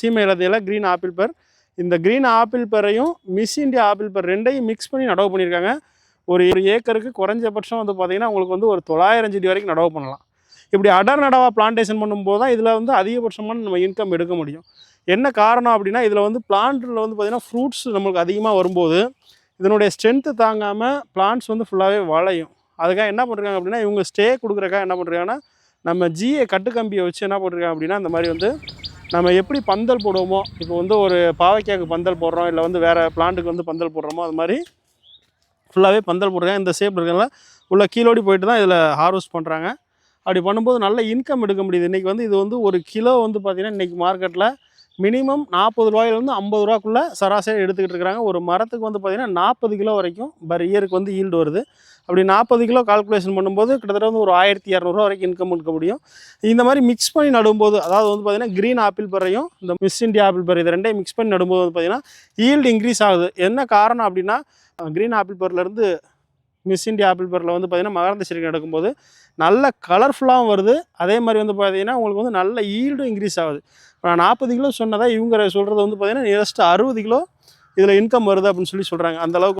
சீமை இலத்தையில் green apple பேர். இந்த க்ரீன் ஆப்பிள் பேரையும் மிஸ் இந்தியா ஆப்பிள் பேர் ரெண்டையும் மிக்ஸ் பண்ணி நடவு பண்ணியிருக்காங்க. ஒரு ஏக்கருக்கு குறைஞ்சபட்சம் வந்து பார்த்திங்கன்னா உங்களுக்கு வந்து ஒரு 900 செடி வரைக்கும் நடவு பண்ணலாம். இப்படி அடர் நடவாக பிளான்டேஷன் பண்ணும்போது தான் இதில் வந்து அதிகபட்சமான நம்ம இன்கம் எடுக்க முடியும். என்ன காரணம் அப்படின்னா இதில் வந்து பிளான்ட்டில் வந்து பார்த்திங்கன்னா ஃப்ரூட்ஸ் நம்மளுக்கு அதிகமாக வரும்போது இதனுடைய ஸ்ட்ரென்த்து தாங்காமல் பிளான்ட்ஸ் வந்து ஃபுல்லாகவே வளையும். அதுக்காக என்ன பண்ணுறாங்க அப்படின்னா இவங்க ஸ்டே கொடுக்குறக்காக என்ன பண்ணுறாங்கன்னா நம்ம ஜிஏ கட்டுக்கம்பியை வச்சு என்ன பண்ணுறாங்க அப்படின்னா இந்த மாதிரி வந்து நம்ம எப்படி பந்தல் போடுவோமோ, இப்போ வந்து ஒரு பாவைக்காய்க்கு பந்தல் போடுறோம், இல்லை வந்து வேறு பிளான்ட்டுக்கு வந்து பந்தல் போடுறோமோ அது மாதிரி ஃபுல்லாகவே பந்தல் போடுறாங்க. இந்த ஷேப் இருக்கிறதுனால உள்ள கீழோடி போயிட்டு தான் இதில் ஹார்வெஸ்ட் பண்ணுறாங்க. அப்படி பண்ணும்போது நல்ல இன்கம் எடுக்க முடியுது. இன்றைக்கி வந்து இது வந்து ஒரு கிலோ வந்து பார்த்திங்கன்னா இன்றைக்கி மார்க்கெட்டில் மினிமம் 40 ரூபாயிலேருந்து 50 ரூபாக்குள்ளே சராசரி எடுத்துக்கிட்டு இருக்கிறாங்க. ஒரு மரத்துக்கு வந்து பார்த்திங்கன்னா 40 கிலோ வரைக்கும் பர் இயருக்கு வந்து ஈல்டு வருது. அப்படி 40 கிலோ கால்குலேஷன் பண்ணும்போது கிட்டத்தட்ட வந்து ஒரு 1200 வரைக்கும் இன்கம் எடுக்க முடியும். இந்த மாதிரி மிக்ஸ் பண்ணி நடும்போது அதாவது வந்து பார்த்திங்கன்னா க்ரீன் ஆப்பிள் பேரையும் இந்த மிஸ் இந்தியா ஆப்பிள் பேர் இது ரெண்டையும் மிக்ஸ் பண்ணி நடும்போது வந்து பார்த்திங்கன்னா ஈல்டு இன்க்ரீஸ் ஆகுது. என்ன காரணம் அப்படின்னா க்ரீன் ஆப்பிள் பேர்லேருந்து மிஸ் இந்தியா ஆப்பிள் பேரில் வந்து பார்த்திங்கன்னா மகரந்த சேர்க்கை நடக்கும்போது நல்ல கலர்ஃபுல்லாகவும் வருது. அதே மாதிரி வந்து பார்த்திங்கன்னா உங்களுக்கு வந்து நல்ல ஈல்டும் இன்க்ரீஸ் ஆகுது. இப்போ நான் 40 கிலோ சொன்னதா இவங்க சொல்கிறது வந்து பார்த்திங்கன்னா நியரஸ்ட் 60 கிலோ இதில் இன்கம் வருது அப்படின்னு சொல்லி சொல்கிறாங்க. அந்தளவுக்கு